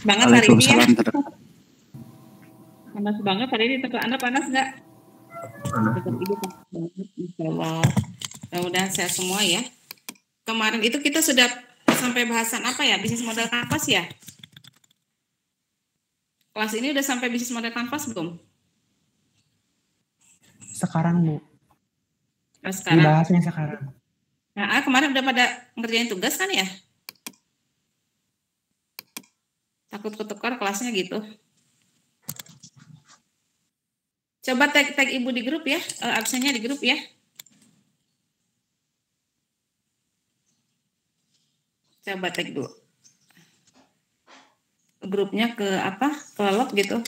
banget hari ini ya. Waalaikumsalam. Panas banget hari ini. Tempat Anda panas nggak? Tempat Ibu panas banget. Insya Allah. Mudah-mudahan sehat semua ya. Kemarin itu kita sudah sampai bahasan apa ya? Bisnis model kanvas ya? Kelas ini udah sampai bisnis model kanvas belum? Sekarang, Bu. Sekarang. Dibahasnya sekarang. Nah, kemarin udah pada ngerjain tugas kan ya? Takut ketukar kelasnya gitu. Coba tag Ibu di grup ya, absennya di grup ya. Coba tag dulu. Grupnya ke apa? Ke log gitu.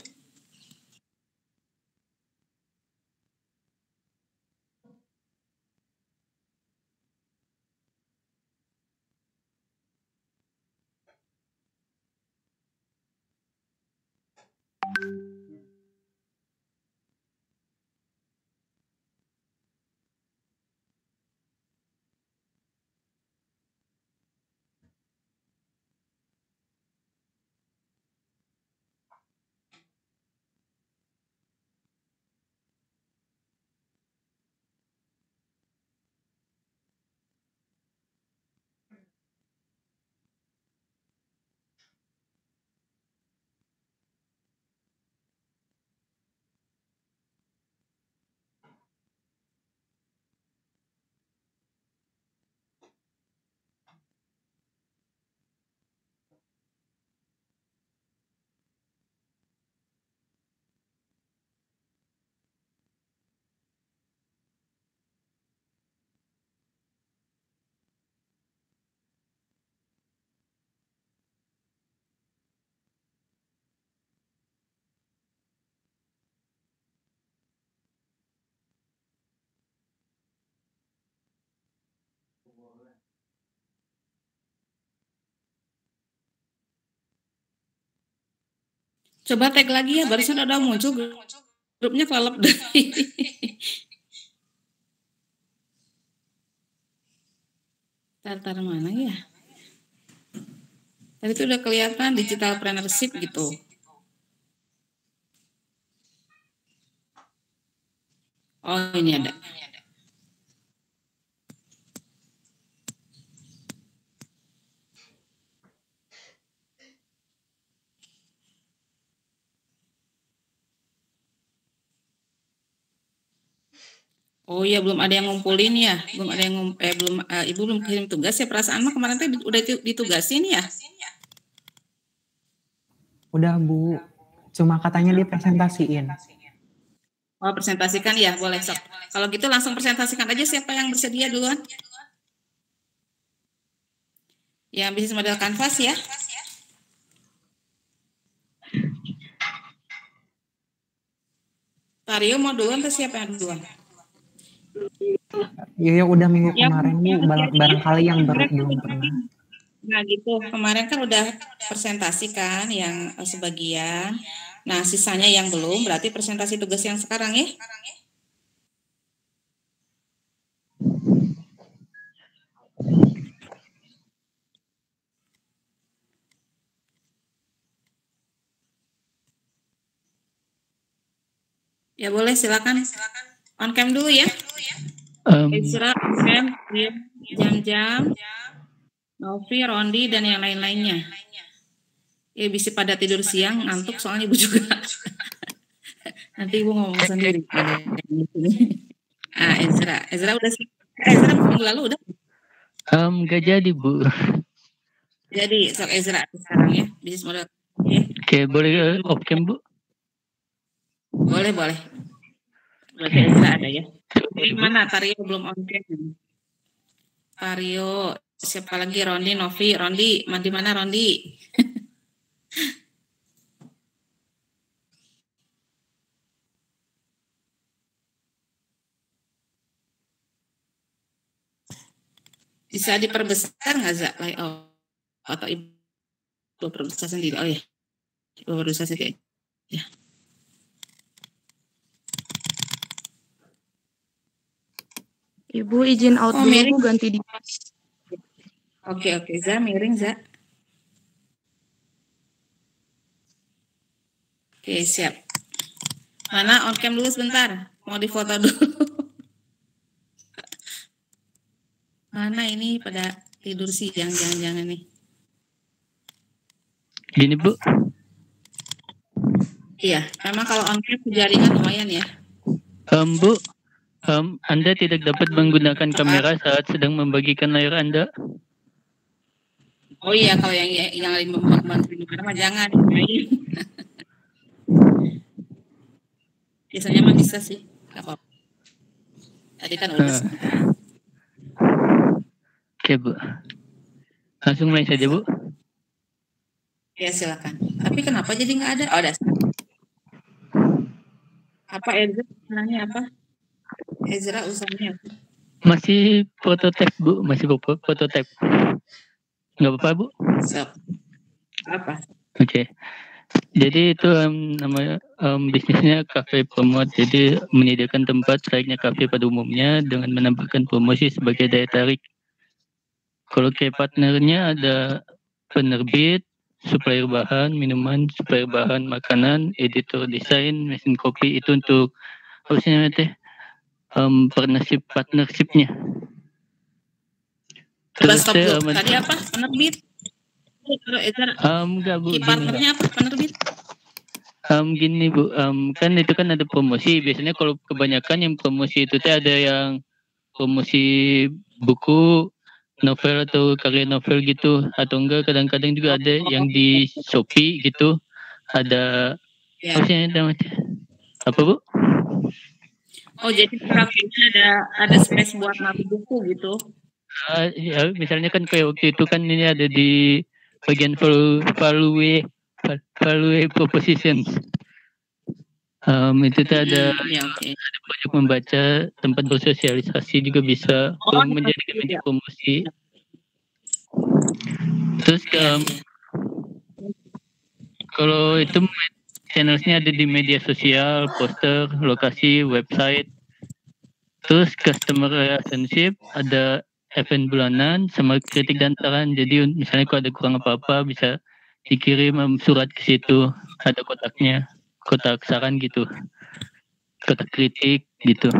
Coba tag lagi ya, barusan ada muncul grupnya kelelep deh. Tar mana ya? Tadi itu udah kelihatan digital partnership gitu. Oh, ini ada. Oh iya, belum ada yang ngumpulin ya, belum ada yang Ibu belum kirim tugas ya, perasaan mah kemarin teh udah ditugasin ya? Udah, Bu. Cuma katanya dipresentasiin. Oh, presentasikan ya, boleh sok. Kalau gitu langsung presentasikan aja siapa yang bersedia duluan. Yang bisnis model kanvas ya. Tario mau duluan atau siapa yang duluan? Ya udah minggu kemarin, Bu. Barangkali yang belum pernah. Nah gitu, kemarin kan udah presentasi kan yang sebagian. Nah sisanya yang belum, berarti presentasi tugas yang sekarang ya. Ya boleh, silakan. On cam dulu ya. Ezra, Sam, Jam-Jam, Novi, Rondi, dan yang lain-lainnya. Ya bisa pada tidur siang, ngantuk soalnya Ibu juga. Nanti Ibu ngomong sendiri. Ah, Ezra udah sih. Ezra minggu lalu udah. Gak jadi, Bu. Jadi sok Ezra sekarang ya, bisnis model. Ya. Oke, boleh off cam, Bu? Boleh. Berarti Ezra ada ya. Mana Tario belum on cam. Tario, siapa lagi? Rondi, Novi, Rondi, di mana Rondi? Bisa diperbesar nggak Za? Atau Ibu perbesar sendiri? Oh ya, Ibu perbesar sendiri. Ya. Ibu izin out dulu, Bu, ganti di. Oke, Za, miring Za. Oke, siap. Mana on cam dulu sebentar. Mau difoto dulu. Mana ini pada tidur siang jangan-jangan nih. Gini Bu, Iya, memang kalau on cam jaringan lumayan ya. Bu, Anda tidak dapat menggunakan kamera saat sedang membagikan layar Anda. Oh iya, kalau yang lagi membantu kamera mah jangan. Biasanya mah bisa sih, nggak apa-apa. Tadi kan udah sebentar. Oke Bu, langsung mulai saja Bu. Ya silakan. Tapi kenapa jadi nggak ada? Oh, ada. Apa Ezra? Nanya apa? Ezra usahanya apa? Masih prototipe Bu, masih prototipe. Nggak apa-apa Bu? So, apa? Oke. Jadi itu namanya bisnisnya cafe promote. Jadi menyediakan tempat layaknya cafe pada umumnya dengan menambahkan promosi sebagai daya tarik. Kalau kayak partnernya ada penerbit, supplier bahan minuman, supplier bahan makanan, editor desain, mesin kopi, itu untuk apa sih namanya teh partnershipnya. Terus tadi apa? Penerbit? Enggak Bu. Partnernya apa? Penerbit? Gini Bu, kan itu kan ada promosi. Biasanya kalau kebanyakan yang promosi itu teh ada yang promosi buku, novel atau karya novel gitu, atau enggak kadang-kadang juga ada yang di Shopee gitu. Ada Ya. Apa Bu? Oh jadi kafenya ada space buat naruh buku gitu? Ya, misalnya kan kayak waktu itu kan ini ada di bagian value propositions. Itu tuh ada banyak membaca, tempat bersosialisasi juga bisa menjadi media promosi. Terus kalau itu channelsnya ada di media sosial, poster, lokasi, website. Terus customer relationship, ada event bulanan sama kritik dan saran. Jadi misalnya kalau ada kurang apa-apa bisa dikirim surat ke situ, ada kotaknya, kotak saran gitu, kotak kritik gitu.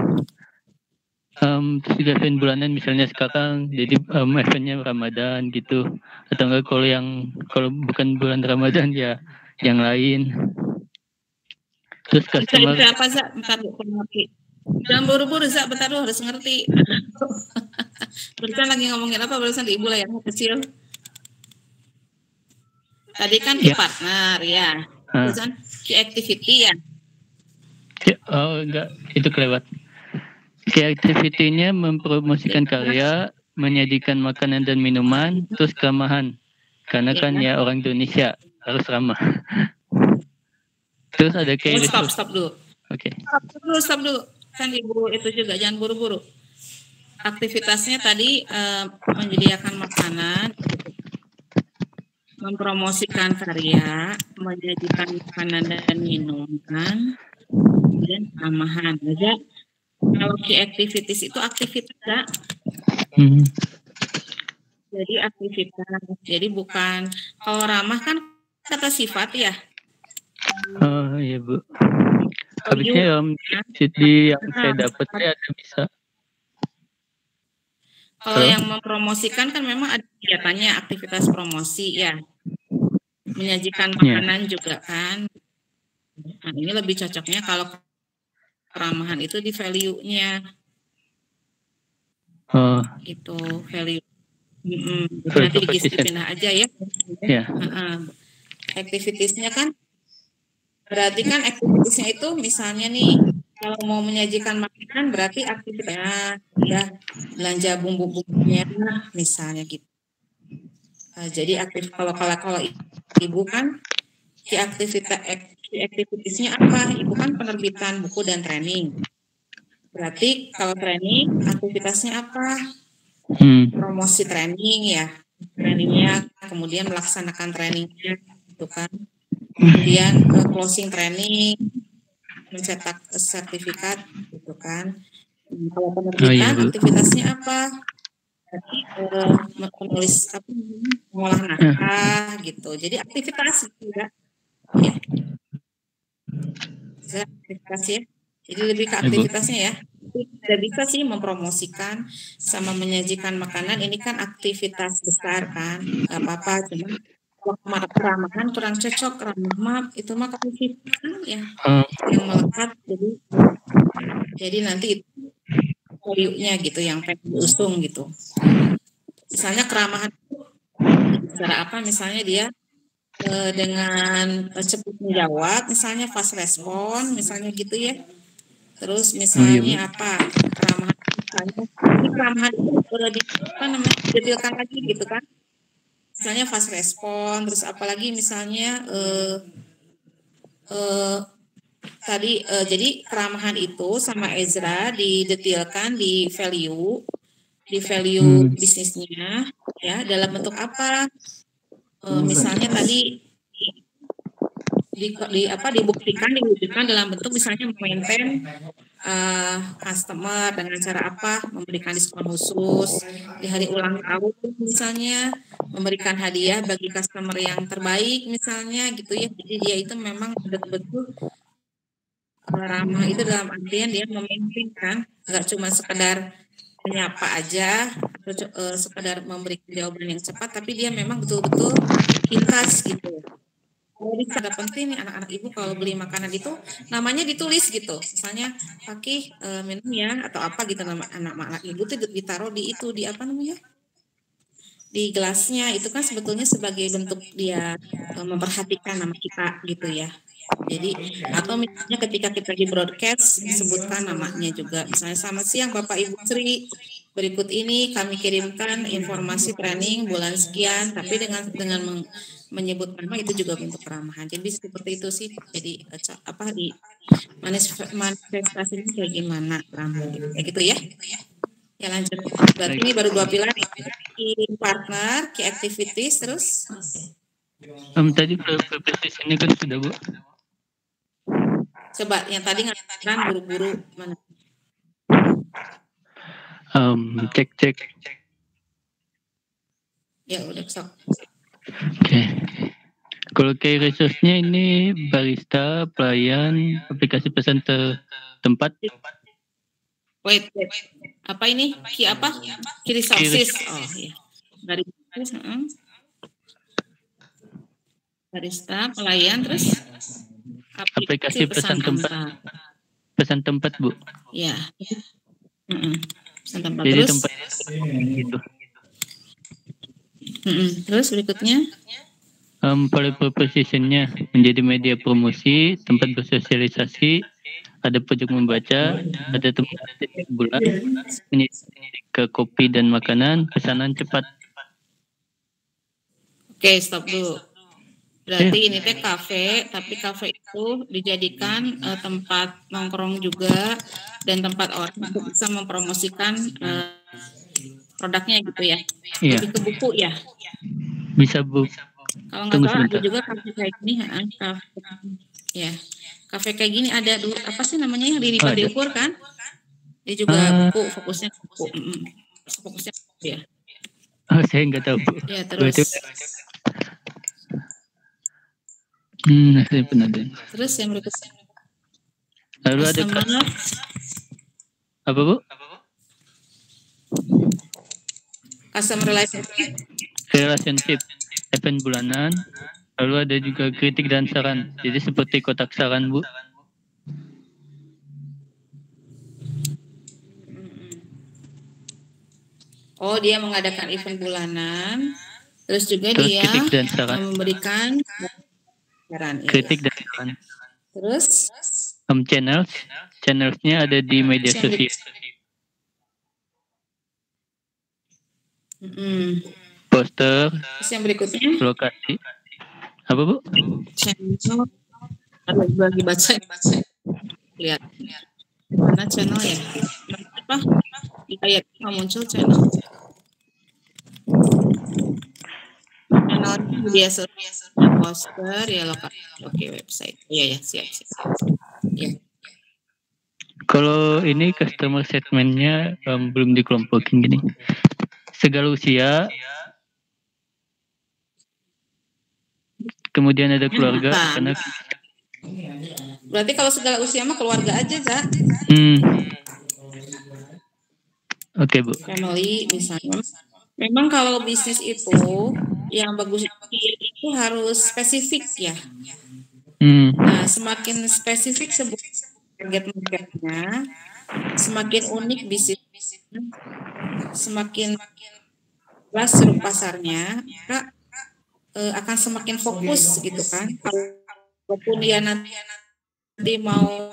Terus juga event bulanan misalnya sekarang jadi eventnya Ramadan gitu, atau enggak kalau bukan bulan Ramadan ya yang lain. Terus customer apa Zak? Bentar ngerti. Jangan buru-buru Zak, bentar dulu harus ngerti. Barusan lagi ngomongin apa barusan di ibu layar kecil? Tadi kan key partner ya. Barusan key activity ya. Oh enggak, itu kelewat. Key activity-nya mempromosikan karya, menyajikan makanan dan minuman, terus keramahan. Karena kan ya orang Indonesia harus ramah. Terus ada kayak stop dulu. Oke. Stop dulu. Kan ibu itu juga jangan buru-buru. Aktivitasnya tadi menyediakan makanan, mempromosikan karya, menyajikan makanan dan minuman, dan keramahan. Aja. Kalau key activities itu aktivitas ya. Jadi aktivitas. Jadi bukan kalau ramah kan kata sifat ya. Oh iya Bu. Habisnya di yang saya dapat ada bisa. Kalau yang mempromosikan kan memang ada kegiatannya, aktivitas promosi ya. Menyajikan makanan juga kan. Nah, ini lebih cocoknya kalau keramahan itu di value-nya. Itu value. Nanti pindah aja ya. Activities-nya kan berarti kan activities-nya itu misalnya nih kalau mau menyajikan makanan berarti aktivitasnya ya belanja bumbu-bumbunya misalnya gitu. Jadi kalau ibu kan aktivitasnya apa? Ibu kan penerbitan buku dan training. Berarti kalau training aktivitasnya apa? Promosi training ya. Trainingnya kemudian melaksanakan trainingnya gitu kan. Kemudian closing training, mencetak sertifikat gitu kan. Kalau penerbitan aktivitasnya apa? Menulis mengolah naskah gitu. Jadi aktivitas juga ya. aktivitas ya. Jadi lebih ke aktivitasnya ya. Tidak bisa sih mempromosikan sama menyajikan makanan, ini kan aktivitas besar kan, nggak apa-apa. Cuma kalau keramahan kurang cocok, ramah itu mah aktivitas ya yang melekat. Jadi nanti itu value-nya gitu yang pengen diusung gitu. Misalnya keramahan cara apa? Misalnya dia dengan cepat menjawab, misalnya fast respon, misalnya gitu ya. Terus misalnya apa? Keramahan, misalnya ini keramahan itu detailkan lagi gitu kan? Misalnya fast respon, terus apalagi misalnya tadi jadi keramahan itu sama Ezra didetailkan di value bisnisnya ya, dalam bentuk apa? Misalnya tadi diwujudkan dalam bentuk misalnya maintain customer dengan cara apa? Memberikan diskon khusus di hari ulang tahun misalnya, memberikan hadiah bagi customer yang terbaik misalnya gitu ya. Jadi dia itu memang betul-betul ramah itu dalam artian dia memimpin kan, nggak cuma sekedar menyapa aja atau sekedar memberikan jawaban yang cepat, tapi dia memang betul-betul pintas gitu. Jadi sangat penting nih anak-anak ibu kalau beli makanan itu namanya ditulis gitu, misalnya pakai minum ya atau apa gitu, nama anak-anak ibu tuh ditaruh di itu di apa namanya di gelasnya, itu kan sebetulnya sebagai bentuk dia memperhatikan nama kita gitu ya. Jadi atau misalnya ketika kita di broadcast disebutkan namanya juga, misalnya selamat siang Bapak Ibu Sri, berikut ini kami kirimkan informasi training bulan sekian, tapi dengan menyebut nama itu juga bentuk keramahan. Jadi seperti itu sih. Jadi apa di manifestasinya kayak gimana keramahan gitu. Kayak gitu ya. Ya lanjut. Berarti ini baru 2 pilar, key partner, key activities, terus tadi presentation ini kan sudah Bu. Coba yang tadi ngatakan buru-buru mana? Cek. Ya udah sok. Oke. Kalau key resource-nya ini barista, pelayan, aplikasi pesan tempat. Wait. Apa ini? Key apa? Key resources. Oh iya. Barista, pelayan, terus aplikasi pesan tempat. Pesan tempat, Bu. Ya. Pesan tempat. Jadi terus tempat gitu. Terus berikutnya value proposition-nya menjadi media promosi, tempat bersosialisasi, ada pojok membaca, ada tempat bulan, ke kopi dan makanan, pesanan cepat. Oke, stop dulu. Berarti ini teh kafe, tapi kafe itu dijadikan tempat nongkrong juga dan tempat orang untuk bisa mempromosikan produknya gitu ya. Iya. Lebih ke buku ya. Bisa Bu. Kalau nggak salah ada juga kafe kayak gini, kafe. Ya, kafe kayak gini ada apa sih namanya yang di Padepur kan? Dia juga buku, fokusnya buku. Fokusnya buku ya. Oh, saya nggak tahu Bu. Ya terus. Saya pernah dengar. Terus yang berikutnya. Lalu ada apa Bu? Customer relationship, event bulanan. Lalu ada juga kritik dan saran. Jadi seperti kotak saran Bu. Oh, dia mengadakan event bulanan. Terus juga dia memberikan saran. Kritik dan saran. Terus channelsnya ada di media sosial. Poster. Terus yang berikutnya lokasi. Apa Bu? Channel. Lagi baca. Lihat. Mana channel ya? Apa? Kayak muncul channel. Channel biasa poster ya lokasi. Oke, website. Iya ya, siap. Ya. Kalau ini customer segmentnya belum dikelompokin gini. Segala usia. Kemudian ada keluarga, karena Berarti kalau segala usia mah keluarga aja, Za. Oke, Bu. Family misalnya. Memang kalau bisnis itu yang bagus itu harus spesifik ya. Nah, semakin spesifik sebuah target marketnya, semakin unik bisnisnya, semakin jelas ceruk pasarnya, maka akan semakin fokus gitu kan. Walaupun dia nanti mau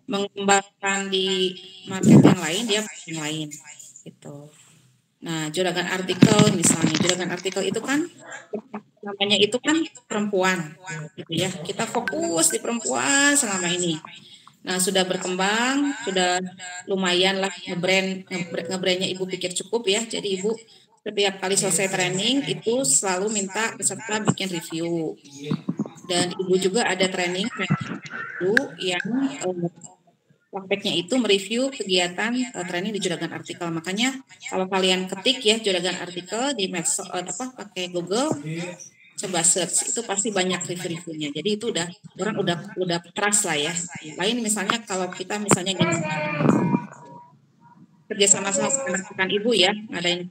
mengembangkan di market yang lain, dia yang lain gitu. Nah, juragan artikel misalnya, juragan artikel itu kan namanya itu kan perempuan gitu ya. Kita fokus di perempuan selama ini. Nah, sudah berkembang, sudah lumayan lah ngebrandnya Ibu pikir cukup ya. Jadi Ibu setiap kali selesai training itu selalu minta peserta bikin review. Dan Ibu juga ada training itu yang prakteknya itu mereview kegiatan training di juragan artikel. Makanya kalau kalian ketik ya juragan artikel di medsos pakai Google, coba search itu pasti banyak review-reviewnya. Jadi itu orang udah trust lah ya. Lain misalnya kalau kita misalnya gini kerjasama sama rekan Ibu ya, ngadain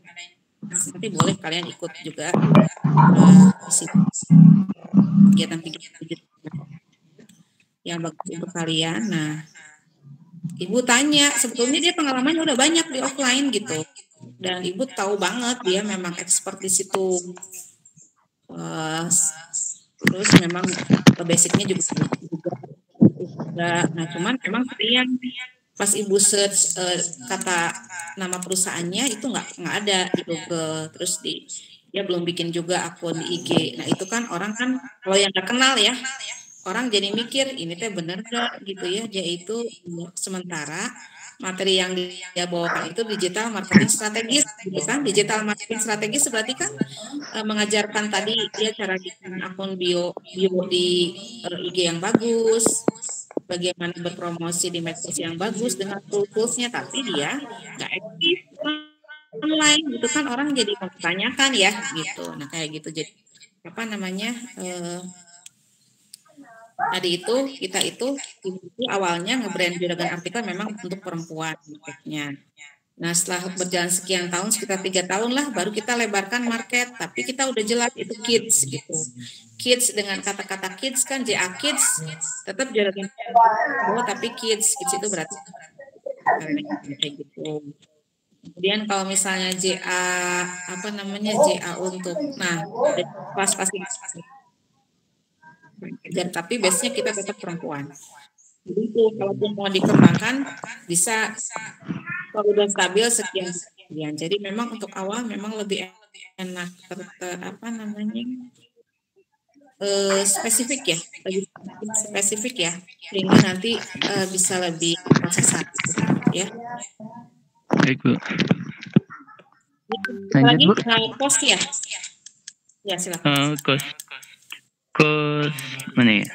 nanti boleh kalian ikut juga kegiatan-kegiatan yang bagus untuk kalian. Nah, Ibu tanya, sebetulnya dia pengalamannya udah banyak di offline gitu. Dan Ibu tahu banget dia memang expert di situ. Terus memang basicnya juga. Nah, cuman memang yang pas Ibu search kata nama perusahaannya itu nggak ada di Google. Terus dia belum bikin juga akun di IG. Nah, itu kan orang kan kalau yang nggak kenal ya, orang jadi mikir ini teh bener gak gitu ya, yaitu sementara materi yang dia bawakan itu digital marketing strategis gitu kan. Digital marketing strategis berarti kan mengajarkan tadi dia cara bikin akun bio di IG yang bagus, bagaimana berpromosi di medsos yang bagus dengan toolsnya, tapi dia nggak aktif online gitu kan, orang jadi mempertanyakan ya gitu. Nah kayak gitu, jadi apa namanya tadi itu kita itu awalnya ngebrand juragan artikel memang untuk perempuan marketnya. Nah setelah berjalan sekian tahun, sekitar 3 tahun lah, baru kita lebarkan market, tapi kita udah jelas itu kids gitu. Kids dengan kata-kata kids kan JA Kids, tetap juragan tapi kids itu berarti kayak gitu. Kemudian kalau misalnya JA JA untuk pas pasti tapi biasanya kita tetap perempuan. Jadi itu kalaupun mau dikembangkan bisa kalau udah stabil sekian. Jadi memang untuk awal memang lebih enak spesifik ya, lebih spesifik ya, sehingga nanti bisa lebih tersesat ya. Baik, Bu. Lagi cost ya? Ya silakan. Cost mana ya?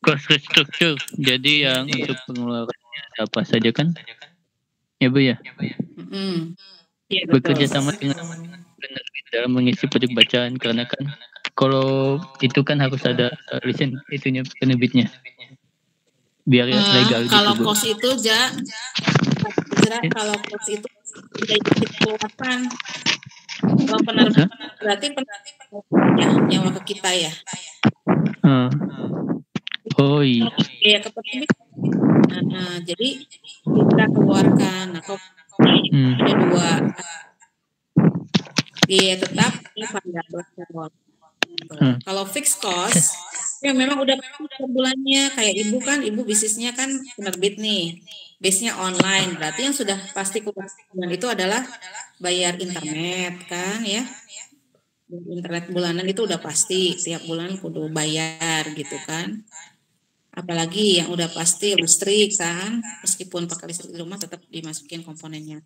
Cost restructure. Jadi yang untuk pengeluarannya apa saja kan? Ya Bu ya. Ya, bekerja sama dengan penerbit dalam mengisi pojok bacaan, karena kan kalau itu kan harus ada lisensi itunya penerbitnya biar legal. Kalau gitu, cost itu kalau cost itu tidak dikeluarkan. Kalau penerbit berarti nyawa ke kita ya. Oh iya. Ya ke penerbit. Jadi kita keluarkan. Nah, ada dua. Dia tetap variabel. Kalau fixed cost yang memang udah per bulannya, kayak Ibu kan, Ibu bisnisnya kan penerbit nih, base-nya online, berarti yang sudah pasti kebutuhan itu adalah bayar internet kan ya. Internet bulanan itu udah pasti tiap bulan kudu bayar gitu kan. Apalagi yang udah pasti listrik kan, meskipun pakai listrik di rumah tetap dimasukin komponennya.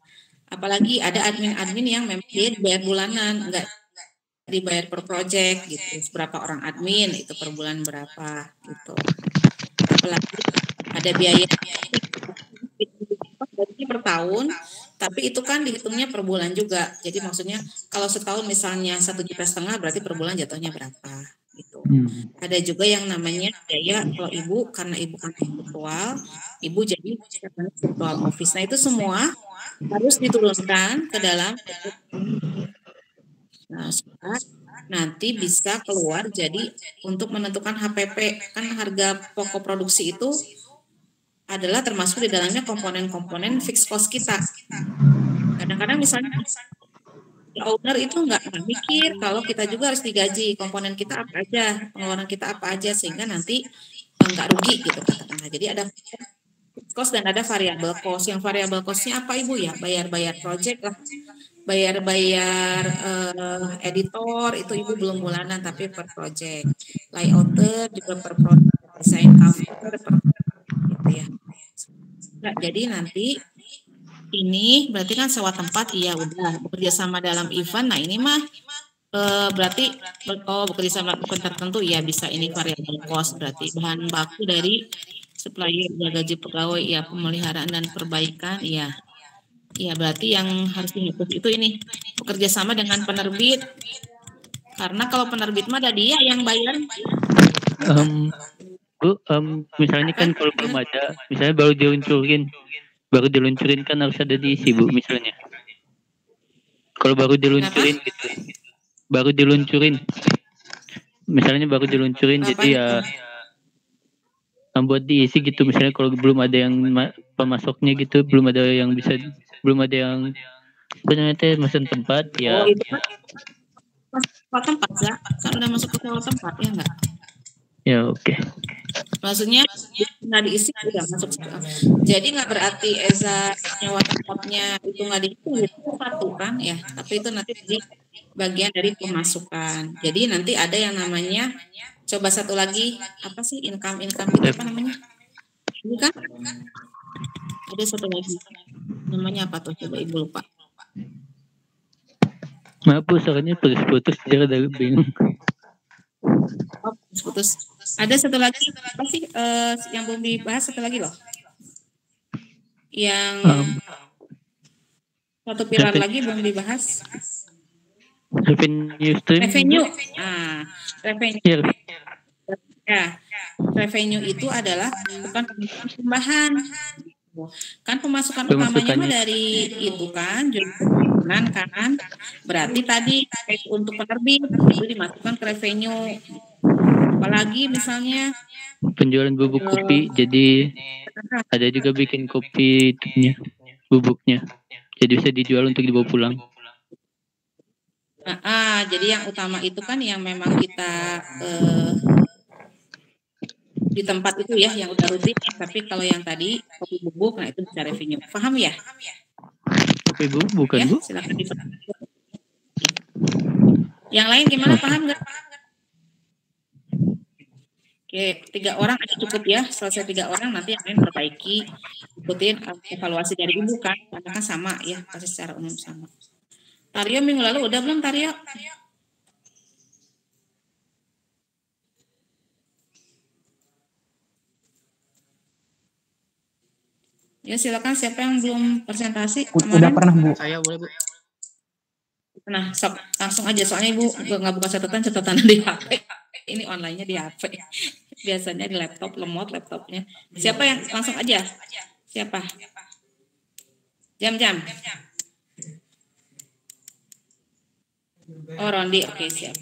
Apalagi ada admin-admin yang memang dia dibayar bulanan, enggak dibayar per project gitu. Berapa orang admin itu per bulan berapa gitu. Apalagi ada biaya per tahun, tapi itu kan dihitungnya per bulan juga. Jadi maksudnya kalau setahun misalnya 1,5 juta berarti per bulan jatuhnya berapa gitu. Ada juga yang namanya biaya kalau ibu, karena ibu kan virtual, ibu jadi virtual office. Nah itu semua harus diturunkan ke dalam. Nah, supaya nanti bisa keluar jadi untuk menentukan HPP, kan harga pokok produksi itu adalah termasuk di dalamnya komponen-komponen fixed cost kita. Kadang-kadang misalnya owner itu nggak mikir kalau kita juga harus digaji, komponen kita apa aja, pengeluaran kita apa aja, sehingga nanti nggak rugi gitu katakanlah. Jadi ada fixed cost dan ada variable cost. Yang variable costnya apa ibu ya? Bayar-bayar project lah, bayar-bayar editor itu ibu belum bulanan tapi per project, layouter juga per project, desain cover per gitu ya. Nah, jadi nanti ini berarti kan sewa tempat, iya udah bekerja sama dalam event. Nah ini mah berarti bekerja sama event tertentu ya bisa ini variable cost, berarti bahan baku dari supplier, ya gaji pegawai, ya pemeliharaan dan perbaikan, ya. Ya berarti yang harus dihitung itu ini bekerja sama dengan penerbit, karena kalau penerbit mah ada dia yang bayar. Bu, misalnya kan kalau belum ada, misalnya baru diluncurin kan harus ada diisi Bu misalnya. Kalau baru diluncurin gitu, baru diluncurin, misalnya baru diluncurin jadi ya buat diisi gitu, misalnya kalau belum ada yang pemasoknya gitu, belum ada yang ternyata mesen tempat ya. Oh itu kan tempat ya, kan udah masuk ke sewa tempat ya enggak? Ya oke. Maksudnya nggak diisi udah masuk. Jadi nggak berarti Eza nyewa tempatnya itu nggak dihitung itu satu kan ya, tapi itu nanti di bagian dari pemasukan. Jadi nanti ada yang namanya, coba satu lagi apa sih income itu apa namanya? Ini kan ada satu lagi namanya apa tuh, coba ibu lupa. Maaf Bu, soalnya putus-putus jadi ada bingung. Oh, putus. Ada satu lagi apa sih yang belum dibahas, satu lagi loh. Yang satu pilar lagi belum dibahas. Revenue stream. Revenue. Revenue. Ya, revenue itu adalah bukan pemasukan tambahan. Kan pemasukan utamanya mah dari itu kan, jualan kan. Berarti tadi untuk penerbit itu dimasukkan ke revenue. Apalagi misalnya penjualan bubuk kopi, jadi ada juga bikin kopi itunya, bubuknya, jadi bisa dijual untuk dibawa pulang. Jadi yang utama itu kan yang memang kita di tempat itu ya, yang udah rutin. Tapi kalau yang tadi kopi bubuk, nah itu bisa revenue. Paham ya? Kopi bubuk bukan ya, Bu? Silakan yang lain gimana, paham nggak? Oke, 3 orang aja cukup ya. Selesai 3 orang nanti yang lain perbaiki, ikutin evaluasi dari ibu kan, karena kan sama ya, pasti secara umum sama. Taryo minggu lalu udah belum Taryo? Ya silakan, siapa yang belum presentasi kemarin? Udah pernah Bu. Saya boleh Bu. Nah, langsung aja soalnya ibu nggak buka catatan di HP. Ini online-nya di HP. Biasanya di laptop, lemot laptopnya. Siapa yang langsung aja? Siapa? Jam. Oh Rondi, oke siap.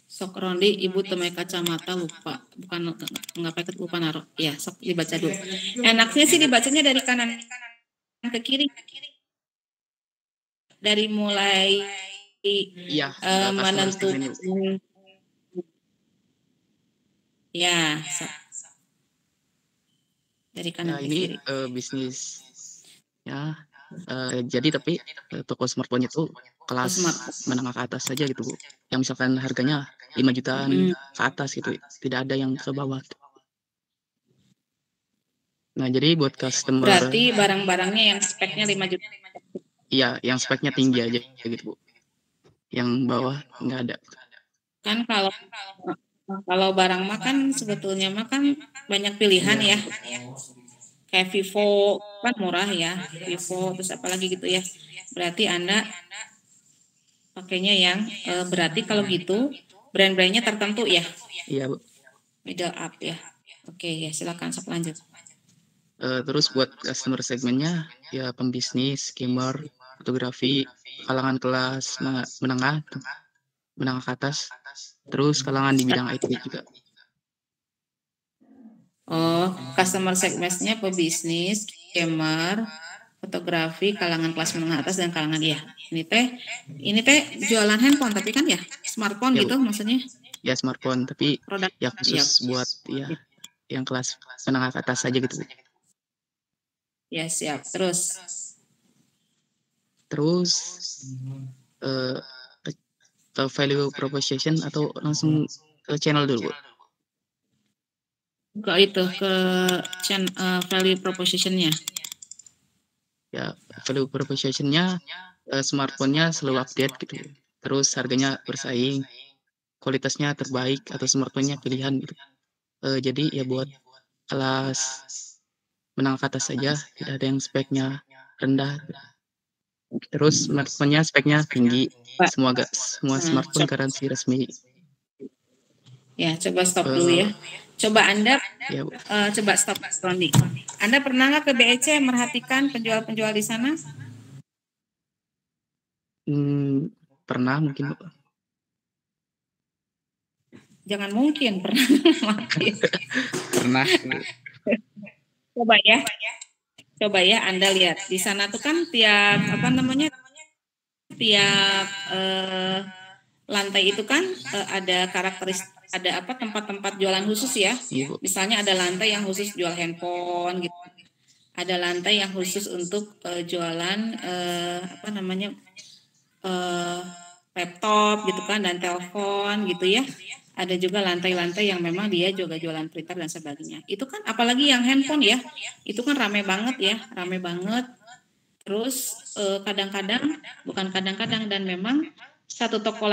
Sok Rondi, ibu temui kacamata lupa, bukan nggak pakai lupa naruh. Ya, sok dibaca dulu. Enaknya sih dibacanya dari kanan ke kiri. Dari mulai menentukan ya dari kanan ke kiri. Ini bisnis ya, jadi tapi toko smartphone itu kelas menengah ke atas saja gitu Bu, yang misalkan harganya 5 jutaan ke atas gitu, tidak ada yang ke bawah. Nah jadi buat customer, berarti barang-barangnya yang speknya 5 juta. Iya, yang speknya tinggi aja gitu Bu, yang bawah nggak ada. Kan kalau barang mah kan sebetulnya mah kan banyak pilihan ya. Kayak Vivo kan murah ya, Vivo terus apalagi gitu ya. Berarti Anda pakainya yang berarti kalau gitu brand-brandnya tertentu ya? Iya, Bu. Middle up ya. Oke, ya silakan sok lanjut. Terus buat customer segmennya ya pembisnis, gamer, fotografi, kalangan kelas menengah ke atas, terus kalangan di bidang IT juga. Oh, customer segmentnya pebisnis, gamer, fotografi, kalangan kelas menengah atas dan kalangan ya. Ini teh jualan handphone tapi kan ya smartphone Ya, gitu Bu. maksudnya. Ya smartphone, tapi Produk ya khusus buat ya yang kelas menengah ke atas saja gitu, Bu. Ya siap. Terus eh, ke value proposition atau langsung ke channel dulu, Bu? ke itu ke value propositionnya. Ya, value proposition-nya smartphone-nya selalu update gitu. Terus harganya bersaing, kualitasnya terbaik atau smartphone-nya pilihan gitu. Jadi ya buat kelas menengah ke atas saja, tidak ada yang speknya rendah. Terus smartphone-nya speknya tinggi. Semua smartphone garansi resmi. Ya, coba stop dulu ya. Coba Anda Ya, coba stop Roni. Anda pernah nggak ke BEC merhatikan penjual-penjual di sana? Pernah mungkin, Bu. Jangan mungkin pernah mungkin. Pernah. Coba ya Anda lihat di sana tuh kan tiap tiap lantai itu kan ada karakteristik, ada tempat-tempat jualan khusus ya. Iya, Bu. Misalnya ada lantai yang khusus jual handphone gitu. Ada lantai yang khusus untuk jualan laptop gitu kan dan telepon gitu ya. Ada juga lantai-lantai yang memang dia juga jualan printer dan sebagainya. Itu kan apalagi yang handphone ya, itu kan rame banget ya, rame banget. Terus bukan kadang-kadang dan memang satu toko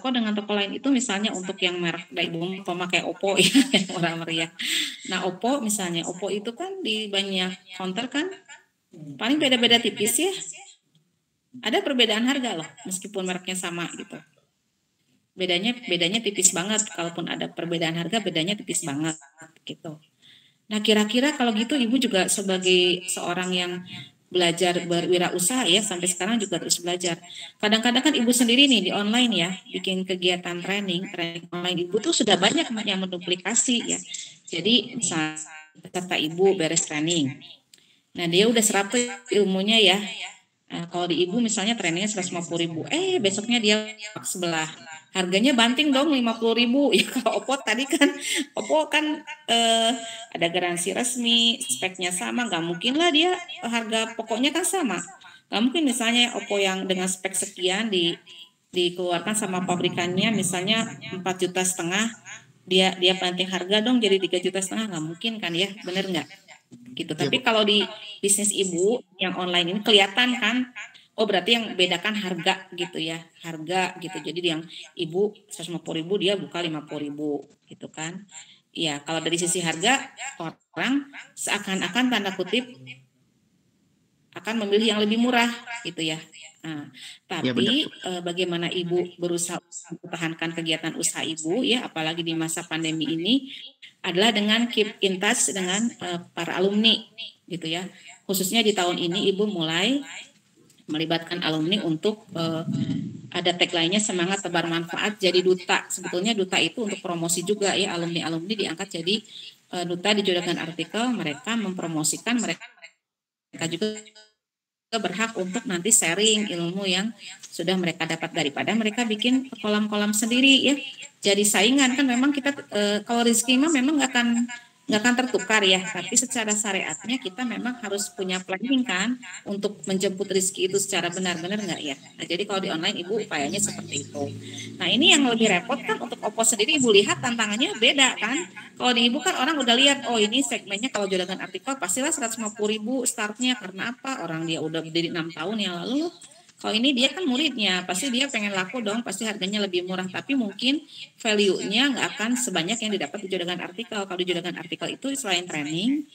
dengan toko lain itu misalnya untuk yang merek ibu pemakai Oppo ya yang murah meriah. Nah Oppo misalnya, Oppo itu kan di banyak counter kan paling beda-beda tipis ya. Ada perbedaan harga loh meskipun mereknya sama gitu. Bedanya tipis banget, kalaupun ada perbedaan harga bedanya tipis banget gitu. Nah kira-kira kalau gitu Ibu juga sebagai seorang yang belajar berwirausaha ya sampai sekarang juga terus belajar. Kadang-kadang kan Ibu sendiri nih di online ya bikin kegiatan training online Ibu tuh sudah banyak yang menduplikasi ya. Jadi misalnya peserta Ibu beres training. Nah dia udah serap ilmunya ya. Nah, kalau di Ibu misalnya trainingnya 150.000, besoknya dia sebelah. Harganya banting dong 50.000. Ya kalau Oppo tadi kan, Oppo kan ada garansi resmi, speknya sama, nggak mungkin lah dia harga pokoknya kan sama. Nggak mungkin misalnya Oppo yang dengan spek sekian dikeluarkan sama pabrikannya misalnya 4,5 juta, dia banting harga dong jadi 3,5 juta, nggak mungkin kan ya, bener nggak? Gitu. Tapi kalau di bisnis Ibu yang online ini kelihatan kan, oh berarti yang bedakan harga gitu ya, harga gitu. Jadi yang Ibu 150.000 dia buka 50.000 gitu kan. Iya, kalau dari sisi harga orang seakan-akan tanda kutip akan memilih yang lebih murah gitu ya. Nah, tapi bagaimana Ibu berusaha mempertahankan kegiatan usaha Ibu ya, apalagi di masa pandemi ini adalah dengan keep in touch dengan para alumni gitu ya. Khususnya di tahun ini Ibu mulai melibatkan alumni untuk ada tagline-nya semangat tebar manfaat jadi duta. Sebetulnya duta itu untuk promosi juga ya, alumni-alumni diangkat jadi duta di juragan artikel, mereka mempromosikan mereka juga berhak untuk nanti sharing ilmu yang sudah mereka dapat daripada mereka bikin kolam-kolam sendiri ya. Jadi saingan kan memang kita kalau rezeki mah memang nggak akan tertukar ya, tapi secara syariatnya kita memang harus punya planning kan untuk menjemput rezeki itu secara benar-benar nggak ya. Nah, jadi kalau di online Ibu upayanya seperti itu. Nah ini yang lebih repot kan untuk Oppo sendiri Ibu lihat tantangannya beda kan. Kalau di Ibu kan orang udah lihat, oh ini segmennya kalau juragan artikel pastilah 150.000 startnya, karena apa? Orang dia udah berdiri 6 tahun yang lalu. Kalau ini dia kan muridnya, pasti dia pengen laku dong, pasti harganya lebih murah. Tapi mungkin value-nya nggak akan sebanyak yang didapat di juragan artikel. Kalau di juragan artikel itu selain training,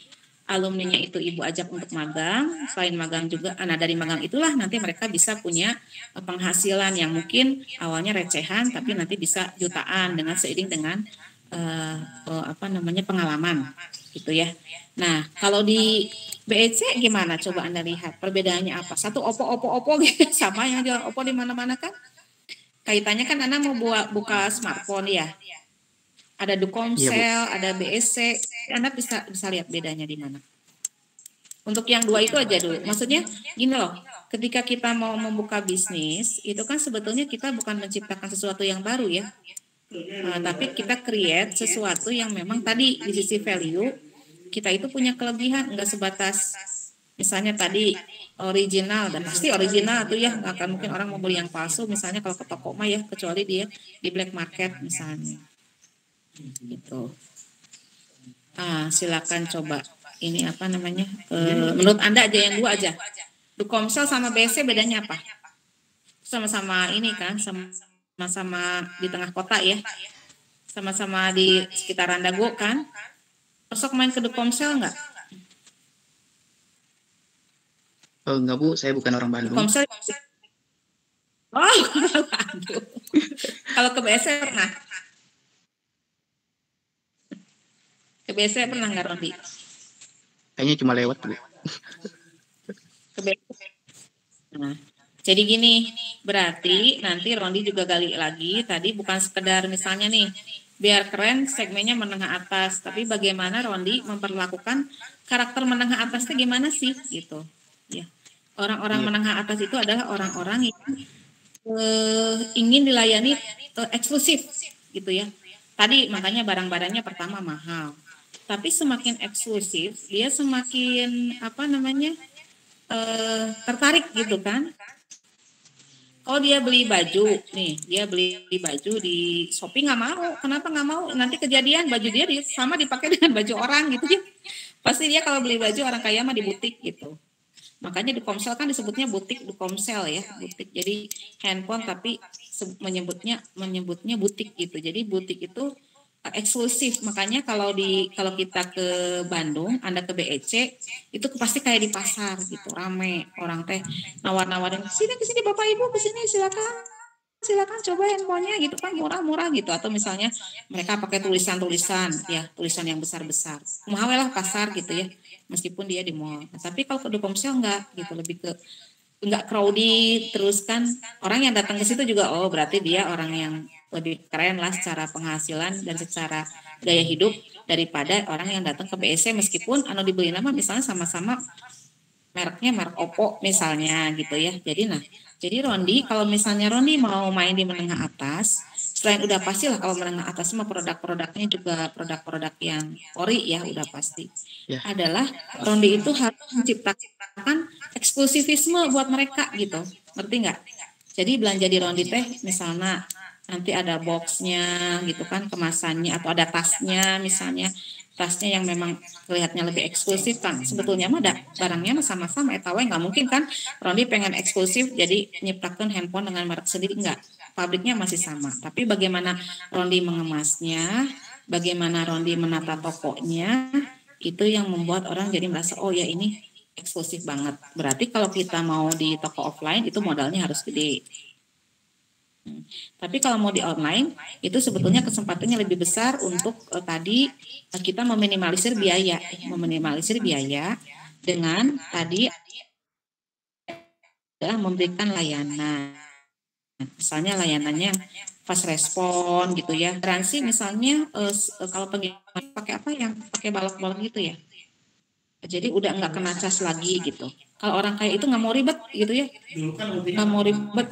alumninya itu ibu ajak untuk magang, selain magang juga, nah dari magang itulah nanti mereka bisa punya penghasilan yang mungkin awalnya recehan, tapi nanti bisa jutaan dengan seiring dengan pengalaman, gitu ya. Nah, kalau di BEC gimana? Coba Anda lihat perbedaannya apa? Satu opo gitu, sama yang jual opo di mana-mana kan? Kaitannya kan Anda mau buka smartphone ya. Ada Dukomsel, ada BEC, Anda bisa lihat bedanya di mana. Untuk yang dua itu aja dulu. Maksudnya gini loh, ketika kita mau membuka bisnis, itu kan sebetulnya kita bukan menciptakan sesuatu yang baru ya. Tapi kita create sesuatu yang memang tadi di sisi value, kita itu punya kelebihan, enggak sebatas misalnya tadi original, dan pasti original tuh ya, nggak akan mungkin orang mau beli yang palsu misalnya kalau ke toko mah ya, kecuali dia di black market misalnya. Gitu. Silakan coba ini menurut Anda aja yang dua aja. Dukomsel sama BEC bedanya apa? Sama-sama ini kan, sama-sama di tengah kota ya. Sama-sama di sekitaran Dago kan. Besok main ke Dukomsel enggak? Enggak Bu, saya bukan orang Bandung. Dukomsel. Oh, Bandung. Kalau ke BEC pernah? Ke BEC pernah nggak, Rondi? Kayaknya cuma lewat, Bu. Ke BEC. Nah, jadi gini, berarti nanti Rondi juga gali lagi, tadi bukan sekedar misalnya nih, biar keren segmennya menengah atas, tapi bagaimana Rondi memperlakukan karakter menengah atasnya gimana sih, gitu. Ya. Orang-orang menengah atas itu adalah orang-orang yang ingin dilayani eksklusif, gitu ya. Tadi makanya barang-barangnya pertama mahal. Tapi semakin eksklusif, dia semakin tertarik gitu kan. Oh dia beli baju, nih dia beli baju di Shopee nggak mau. Kenapa nggak mau? Nanti kejadian baju dia sama dipakai dengan baju orang gitu ya. Pasti dia kalau beli baju orang kaya mah di butik gitu. Makanya di Komsel kan disebutnya butik di Komsel ya, butik. Jadi handphone tapi menyebutnya butik gitu. Jadi butik itu eksklusif. Makanya kalau kita ke Bandung, Anda ke BEC, itu pasti kayak di pasar gitu, rame orang teh nawar-nawarin ke sini Bapak Ibu ke sini silakan coba handphonenya gitu kan murah-murah gitu, atau misalnya mereka pakai tulisan yang besar-besar. Mahal lah pasar gitu ya, meskipun dia di mall. Nah, tapi kalau ke Dukomsel enggak gitu, lebih ke enggak crowded, terus kan orang yang datang ke situ juga berarti dia orang yang lebih keren lah secara penghasilan dan secara gaya hidup daripada orang yang datang ke BEC, meskipun dibeli nama misalnya sama-sama mereknya merek Oppo misalnya gitu ya. Jadi Rondi, kalau misalnya Rondi mau main di menengah atas, selain udah pasti lah kalau menengah atas semua produk-produknya juga produk-produk yang ori ya udah pasti. Ya. Adalah Rondi itu harus menciptakan eksklusivisme buat mereka gitu. Ngerti nggak? Jadi belanja di Rondi teh misalnya nanti ada boxnya gitu kan, kemasannya, atau ada tasnya misalnya, tasnya yang memang kelihatannya lebih eksklusif kan, sebetulnya mah barangnya mah sama-sama etawa, nggak mungkin kan Rondi pengen eksklusif jadi nyiptakan handphone dengan merek sendiri, enggak, pabriknya masih sama, tapi bagaimana Rondi mengemasnya, bagaimana Rondi menata tokonya, itu yang membuat orang jadi merasa oh ya ini eksklusif banget. Berarti kalau kita mau di toko offline itu modalnya harus gede. Tapi kalau mau di online itu sebetulnya kesempatannya lebih besar untuk tadi kita meminimalisir biaya dengan tadi adalah memberikan layanan. Misalnya layanannya fast respon gitu ya. Garansi misalnya kalau pengiriman pakai pakai balok-balok gitu ya. Jadi udah nggak kena cas lagi gitu. Kalau orang kaya itu nggak mau ribet gitu ya, nggak mau ribet.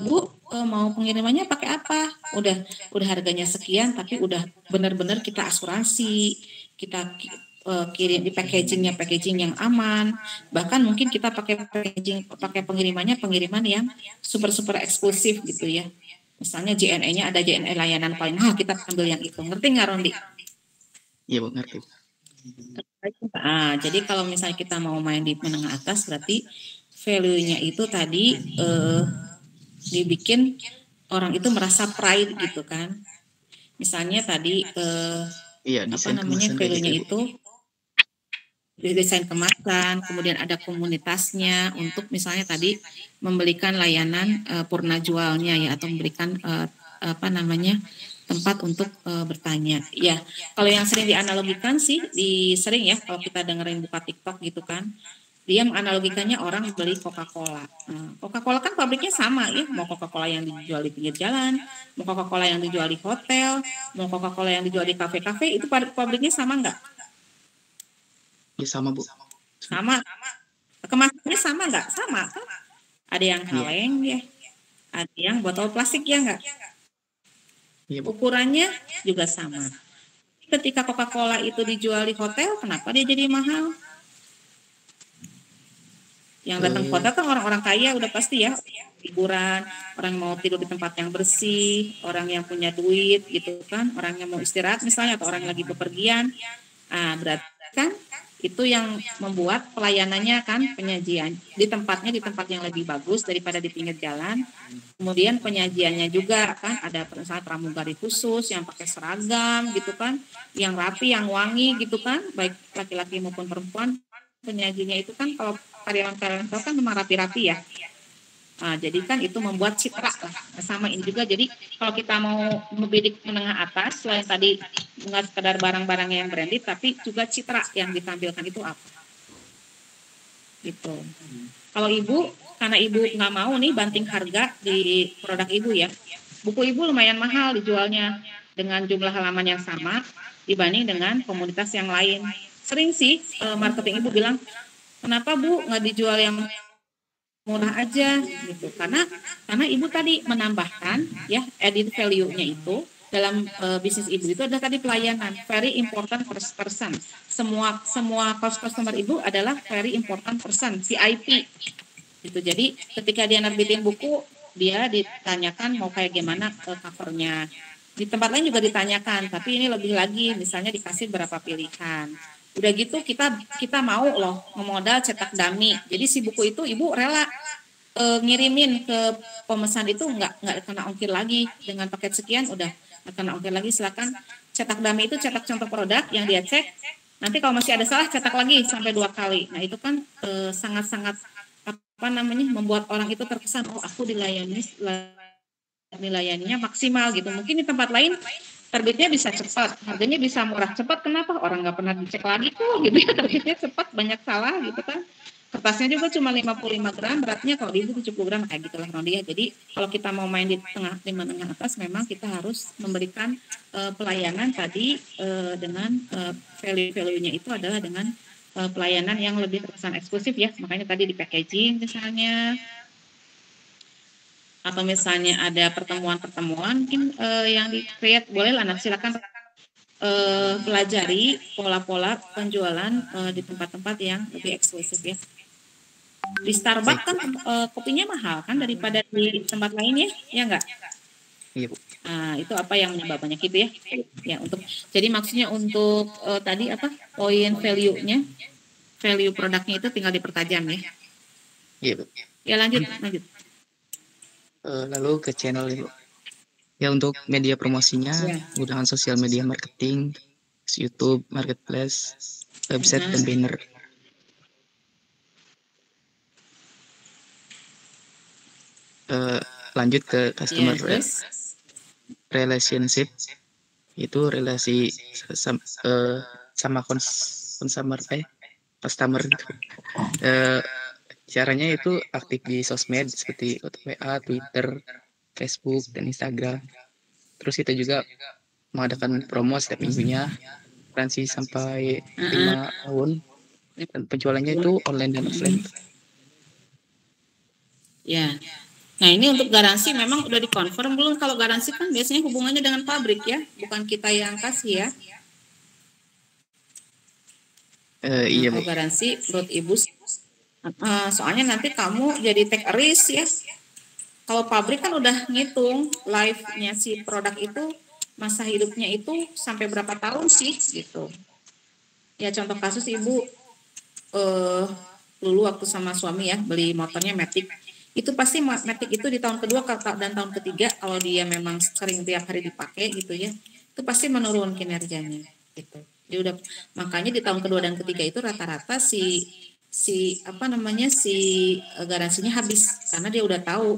Bu mau pengirimannya pakai apa? Udah harganya sekian, tapi udah benar-benar kita asuransi, kita kirim di packaging yang aman. Bahkan mungkin kita pakai pengiriman yang super eksklusif gitu ya. Misalnya JNE-nya ada JNE layanan paling mahal, kita ambil yang itu. Ngerti nggak Rondi? Iya Bu, ngerti. Jadi kalau misalnya kita mau main di menengah atas, berarti value-nya itu tadi dibikin orang itu merasa pride gitu kan. Misalnya tadi value-nya gitu, itu desain kemasan, kemudian ada komunitasnya untuk misalnya tadi memberikan layanan purna jualnya ya, atau memberikan tempat untuk bertanya. Ya, kalau yang sering dianalogikan sih, sering ya kalau kita dengerin buka TikTok gitu kan, dia menganalogikannya orang beli Coca-Cola. Coca-Cola kan pabriknya sama ya, mau Coca-Cola yang dijual di pinggir jalan, mau Coca-Cola yang dijual di hotel, mau Coca-Cola yang dijual di kafe-kafe, itu pabriknya sama nggak? Ya sama Bu. Sama. Kemasannya sama nggak? Sama. Ada yang kaleng ya, ada yang botol plastik ya nggak? Ya, ukurannya juga sama. Ketika Coca-Cola itu dijual di hotel, kenapa dia jadi mahal? Yang datang ke hotel kan orang-orang kaya udah pasti ya, liburan, orang mau tidur di tempat yang bersih, orang yang punya duit gitu kan, orang yang mau istirahat misalnya, atau orang yang lagi bepergian. Berarti kan itu yang membuat pelayanannya kan, penyajian di tempat yang lebih bagus daripada di pinggir jalan. Kemudian penyajiannya juga kan ada misalnya pramugari khusus yang pakai seragam gitu kan, yang rapi, yang wangi gitu kan, baik laki-laki maupun perempuan. Penyajinya itu kan kalau karyawan-karyawan itu kan memang rapi-rapi ya. Jadi kan itu membuat citra lah. Sama ini juga, jadi kalau kita mau membidik menengah atas, selain tadi nggak sekedar barang-barang yang branded, tapi juga citra yang ditampilkan itu apa. Gitu. Kalau Ibu, karena Ibu nggak mau nih banting harga di produk Ibu ya, buku Ibu lumayan mahal dijualnya dengan jumlah halaman yang sama dibanding dengan komunitas yang lain. Sering sih marketing Ibu bilang, kenapa Bu nggak dijual yang murah aja gitu, karena Ibu tadi menambahkan ya added value-nya itu dalam bisnis Ibu itu adalah tadi pelayanan, very important person. Semua customer Ibu adalah very important person, VIP gitu. Jadi ketika dia nerbitin buku, dia ditanyakan mau kayak gimana covernya. Di tempat lain juga ditanyakan, tapi ini lebih lagi, misalnya dikasih berapa pilihan. Udah gitu kita mau loh memodal cetak dummy. Jadi si buku itu Ibu rela ngirimin ke pemesan itu nggak kena ongkir lagi, dengan paket sekian udah nggak kena ongkir lagi, silakan cetak dummy itu cetak contoh produk yang dia cek. Nanti kalau masih ada salah cetak lagi sampai 2 kali. Nah itu kan sangat-sangat membuat orang itu terkesan, oh aku dilayaninya maksimal gitu. Mungkin di tempat lain terbitnya bisa cepat, harganya bisa murah cepat. Kenapa? Orang nggak pernah dicek lagi kok gitu ya, terbitnya cepat, banyak salah gitu kan. Kertasnya juga cuma 55 gram, beratnya kalau di Ibu 70 gram kayak gitulah Rodia. Jadi kalau kita mau main di menengah atas, memang kita harus memberikan pelayanan tadi dengan value-nya itu adalah dengan pelayanan yang lebih terkesan eksklusif ya. Makanya tadi di packaging misalnya, atau misalnya ada pertemuan-pertemuan mungkin yang di-create, boleh lah, silakan pelajari pola-pola penjualan di tempat-tempat yang lebih eksklusif ya. Di Starbucks kan kopinya mahal kan daripada di tempat lain ya enggak? Iya Bu. Itu apa yang menyebabkannya gitu ya? Ya jadi maksudnya untuk tadi poin value-nya, value produknya itu tinggal dipertajam ya. Iya Bu. Ya lanjut. Lalu ke channel Ibu. Ya untuk media promosinya menggunakan sosial media marketing, YouTube, marketplace, website dan banner. Lanjut ke customer relationship, itu relasi sama customer gitu. Caranya itu aktif di sosmed seperti WA, Twitter, Facebook, dan Instagram. Terus kita juga mengadakan promo setiap minggunya, garansi sampai 5 tahun, dan penjualannya itu online dan offline. Ya. Nah ini untuk garansi memang udah dikonfirm belum? Kalau garansi kan biasanya hubungannya dengan pabrik ya, bukan kita yang kasih ya. Iya Bu. Garansi menurut Ibu, soalnya nanti kamu jadi take a risk ya. Kalau pabrik kan udah ngitung life-nya si produk itu, masa hidupnya itu sampai berapa tahun sih gitu. Ya contoh kasus Ibu dulu waktu sama suami ya beli motornya Matic. Itu pasti Matic itu di tahun kedua dan tahun ketiga kalau dia memang sering tiap hari dipakai gitu ya, itu pasti menurun kinerjanya gitu. Dia udah, makanya di tahun kedua dan ketiga itu rata-rata si garansinya habis karena dia udah tahu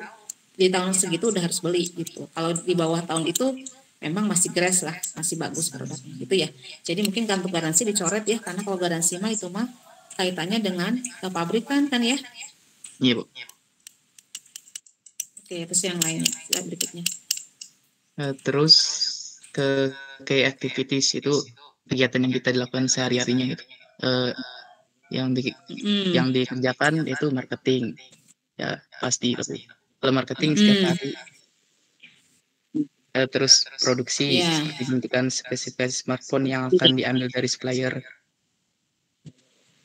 di tahun segitu udah harus beli gitu. Kalau di bawah tahun itu memang masih grass lah, masih bagus produknya gitu ya. Jadi mungkin untuk garansi dicoret ya, karena kalau garansi mah itu mah kaitannya dengan pabrikan kan ya. Iya, Bu. Oke, terus yang lainnya, slide berikutnya. Terus ke activities itu kegiatan yang kita dilakukan sehari-harinya gitu. Yang dikerjakan itu marketing. Ya, pasti tapi kalau marketing setiap hari. Terus produksi seperti menentukan spesifikasi smartphone yang akan diambil dari supplier.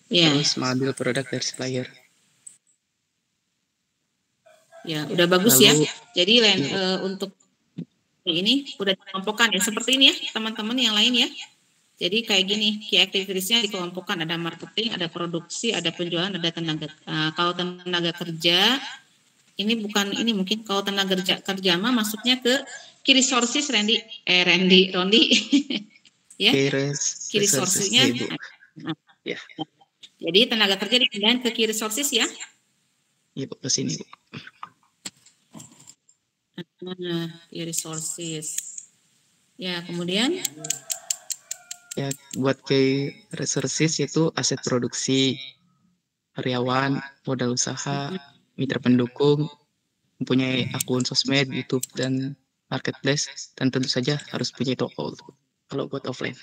Terus mengambil produk dari supplier. Ya, udah bagus. Lalu, ya. Jadi untuk ini udah dikelompokkan ya, seperti ini ya teman-teman yang lain ya. Jadi kayak gini, key activities-nya dikelompokkan, ada marketing, ada produksi, ada penjualan, ada tenaga. Kalau tenaga kerja, ini bukan ini mungkin kalau tenaga kerja mah masuknya ke key resources, Rondi. Ya. Key resources-nya. Ya. Jadi tenaga kerja dipindahin ke key resources ya. Iya, Bu, ke sini, Bu. Key resources. Ya, kemudian ya buat key resources itu aset produksi, karyawan, modal usaha, mitra pendukung, mempunyai akun sosmed, YouTube dan marketplace, dan tentu saja harus punya toko kalau buat offline.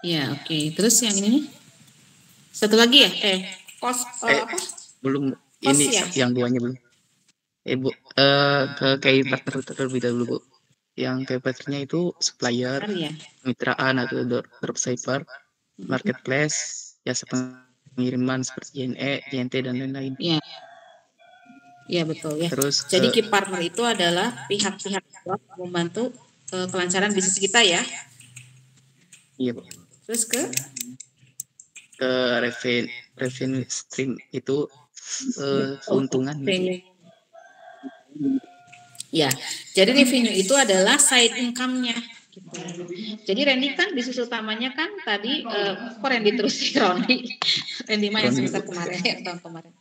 Ya, oke. Terus yang ini nih? Satu lagi ya? Cost apa? Belum, cost ini ya? Yang duanya belum. Bu, ke key partner terlebih dahulu, Bu. Yang key partnernya itu supplier, mitraan atau dropshipper, marketplace, jasa pengiriman seperti JNE, JNT dan lain-lain. Iya. Iya betul ya. Terus jadi key partner itu adalah pihak-pihak yang membantu kelancaran bisnis kita ya. Iya, Bu. Terus ke revenue stream itu keuntungan. Ya, jadi revenue itu adalah side income-nya. Gitu. Jadi Randy kan bisnis utamanya kan tadi, kok Randy terus sih Randy mah yang semester kemarin ya, tahun kemarin.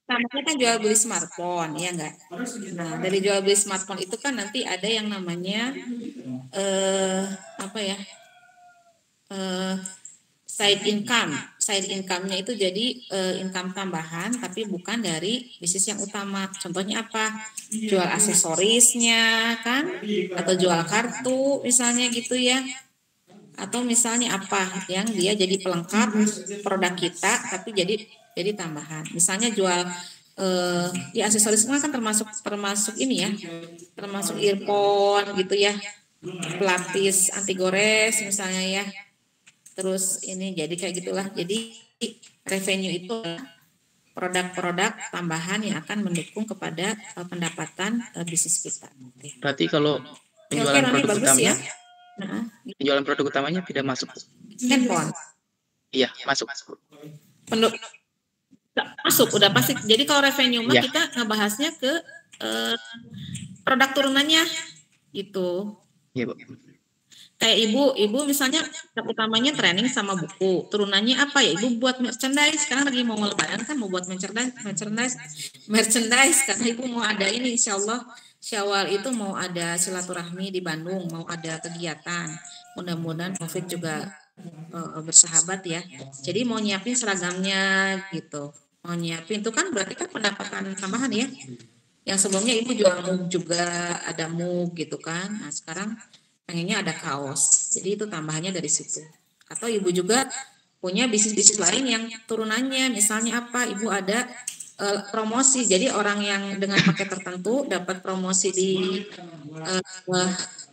Utamanya kan jual beli smartphone, ya enggak? Nah, dari jual beli smartphone itu kan nanti ada yang namanya side income. Side income-nya itu jadi income tambahan tapi bukan dari bisnis yang utama. Contohnya apa? Jual aksesorisnya kan, atau jual kartu misalnya gitu ya. Atau misalnya apa yang dia jadi pelengkap produk kita tapi jadi tambahan. Misalnya jual di aksesoris kan termasuk ini ya. Termasuk earphone gitu ya. Pelapis anti gores misalnya ya. Terus ini jadi kayak gitulah. Jadi revenue itu produk-produk tambahan yang akan mendukung kepada pendapatan bisnis kita. Berarti kalau penjualan produk utamanya, penjualan produk utamanya tidak masuk. Handphone. Iya, masuk. Masuk, udah pasti. Jadi kalau revenue mah kita ngebahasnya ke produk turunannya gitu. Iya, Bu. Kayak ibu misalnya utamanya training sama buku, turunannya apa ya? Ibu buat merchandise, sekarang lagi mau lebaran kan, mau buat merchandise karena ibu mau ada ini, insya Allah Syawal itu mau ada silaturahmi di Bandung, mau ada kegiatan, mudah-mudahan COVID juga bersahabat ya. Jadi mau nyiapin seragamnya gitu, mau nyiapin itu kan berarti kan pendapatan tambahan ya. Yang sebelumnya ibu jual mug juga, ada mug gitu kan. Nah sekarang pengennya ada kaos, jadi itu tambahannya dari situ. Atau ibu juga punya bisnis-bisnis lain yang turunannya, misalnya apa, ibu ada promosi, jadi orang yang dengan paket tertentu dapat promosi di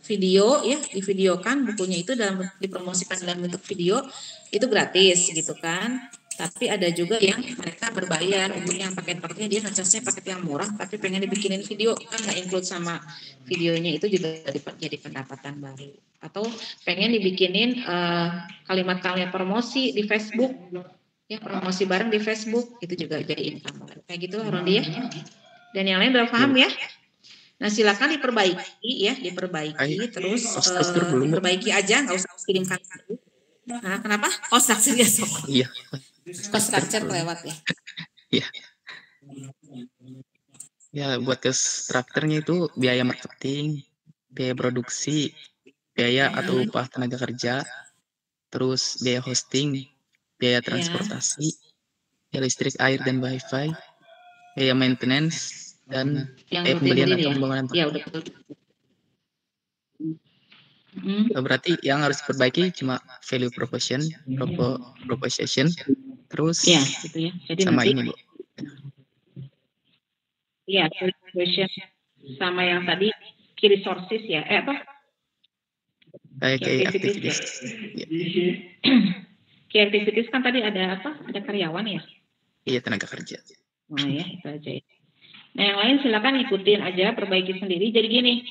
video ya, divideokan bukunya itu dipromosikan dalam bentuk video, itu gratis gitu kan. Tapi ada juga yang mereka berbayar untuk yang paket-paketnya, dia ngecasnya paket yang murah tapi pengen dibikinin video kan nggak include sama videonya, itu juga jadi pendapatan baru. Atau pengen dibikinin kalimat-kalimat promosi di Facebook ya, promosi bareng di Facebook, itu juga jadi income baru. Kayak gitu Rondi ya. Dan yang lain udah paham ya? Nah, silakan diperbaiki ya, diperbaiki terus struktur dulu. diperbaiki aja, nggak usah kirimkan. Nah, kenapa? Oh, struktur ya sok. Iya. Kok struktur kelewat ya? Iya. Ya, buat ke strukturnya itu biaya marketing, biaya produksi, biaya atau upah tenaga kerja, terus biaya hosting, biaya transportasi, biaya listrik, air dan wifi, biaya maintenance, dan biaya pembelian atau pembangunan. Ya, udah betul. Berarti yang harus diperbaiki cuma value proposition, terus ya, gitu ya. Jadi sama nanti, ini Bu. Iya, value sama yang tadi key resources ya. Key activities. Ya. Key activities kan tadi ada apa? Ada karyawan ya? Iya, tenaga kerja. Oh ya, itu aja. Nah, yang lain silakan ikutin aja, perbaiki sendiri. Jadi gini,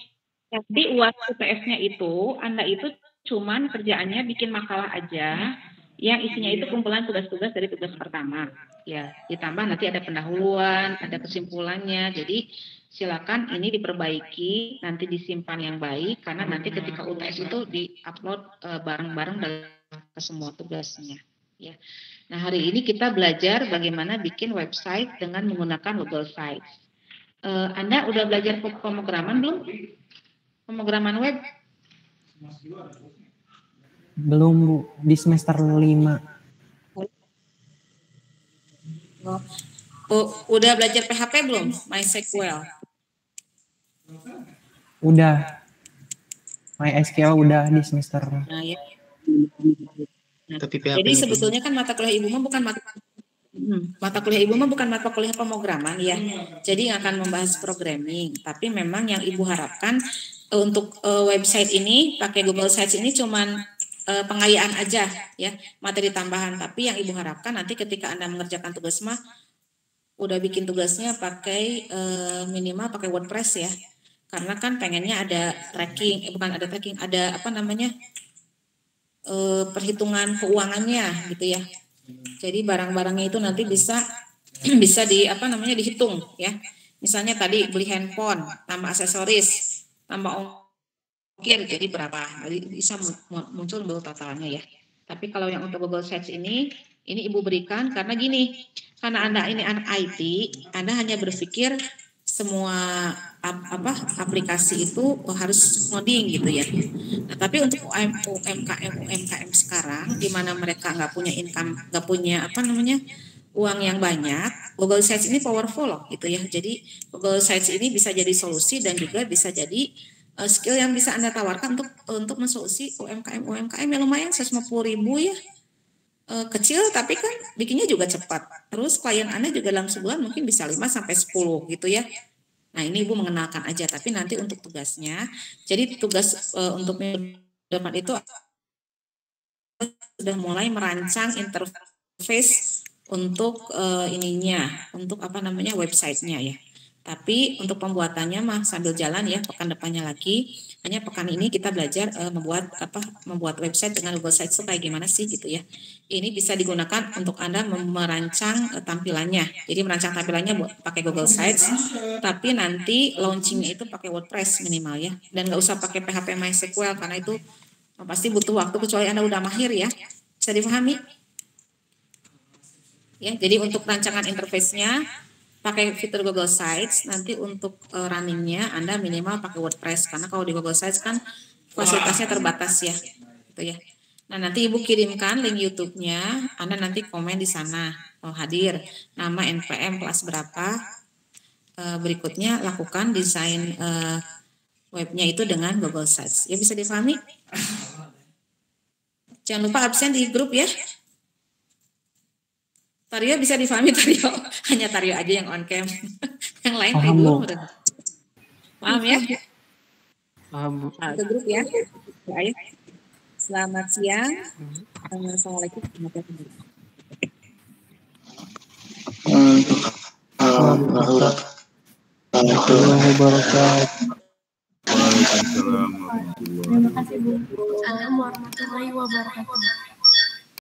nanti UAS UTS-nya itu, Anda itu cuman kerjaannya bikin makalah aja, yang isinya itu kumpulan tugas-tugas dari tugas pertama. Ya, ditambah nanti ada pendahuluan, ada kesimpulannya. Jadi silakan ini diperbaiki, nanti disimpan yang baik, karena nanti ketika UTS itu di-upload bareng-bareng dalam ke semua tugasnya. Ya. Nah, hari ini kita belajar bagaimana bikin website dengan menggunakan Google Sites. Anda udah belajar pemrograman belum? Pemrograman web? Belum Bu, di semester 5. Udah belajar PHP belum? MySQL? Udah. MySQL udah di semester. Nah, ya. Nah, tapi PHP jadi sebetulnya kan mata kuliah ibu mah bukan mata kuliah ibu mah bukan mata kuliah pemrograman ya. Jadi akan membahas programming, tapi memang yang ibu harapkan untuk website ini pakai Google Sites ini cuman pengayaan aja ya, materi tambahan. Tapi yang ibu harapkan nanti ketika Anda mengerjakan tugas mah udah bikin tugasnya pakai minimal pakai WordPress ya. Karena kan pengennya ada tracking, bukan ada tracking, ada apa namanya? Perhitungan keuangannya gitu ya. Jadi barang-barangnya itu nanti bisa dihitung ya. Misalnya tadi beli handphone, tambah aksesoris, tambah ongkir jadi berapa? Jadi bisa muncul totalnya ya. Tapi kalau yang untuk Google Sites ini ibu berikan karena gini, karena Anda ini anak IT, Anda hanya berpikir semua aplikasi itu harus ngoding gitu ya. Nah, tapi untuk UMKM sekarang di mana mereka nggak punya income, nggak punya uang yang banyak, Google Sites ini powerful loh gitu ya. Jadi Google Sites ini bisa jadi solusi dan juga bisa jadi skill yang bisa Anda tawarkan untuk mensolusi UMKM yang lumayan 150.000 ya. Kecil tapi kan bikinnya juga cepat. Terus klien Anda juga dalam sebulan mungkin bisa 5 sampai 10 gitu ya. Nah, ini Ibu mengenalkan aja, tapi nanti untuk tugasnya, jadi tugas untuk minggu depan itu sudah mulai merancang interface untuk untuk websitenya ya. Tapi untuk pembuatannya mah sambil jalan ya, pekan depannya lagi. Hanya pekan ini kita belajar membuat website dengan Google Sites itu kayak gimana sih gitu ya. Ini bisa digunakan untuk Anda merancang tampilannya. Jadi merancang tampilannya pakai Google Sites, tapi nanti launchingnya itu pakai WordPress minimal ya. Dan nggak usah pakai PHP MySQL karena itu pasti butuh waktu kecuali Anda udah mahir ya. Bisa dipahami? Ya, jadi untuk rancangan interface-nya pakai fitur Google Sites, nanti untuk runningnya Anda minimal pakai WordPress karena kalau di Google Sites kan fasilitasnya terbatas ya, gitu ya. Nah, nanti Ibu kirimkan link YouTube-nya, Anda nanti komen di sana, hadir, nama NPM kelas berapa, berikutnya lakukan desain webnya itu dengan Google Sites. Ya, bisa dipahami? Jangan lupa absen di grup ya. Taryo bisa difahami Taryo, hanya Taryo aja yang on cam, yang lain tidur. Paham ya? Paham Bu. Ke grup ya. Ayo. Selamat siang. Assalamualaikum warahmatullahi wabarakatuh. Terima kasih Bu. Assalamualaikum warahmatullahi wabarakatuh.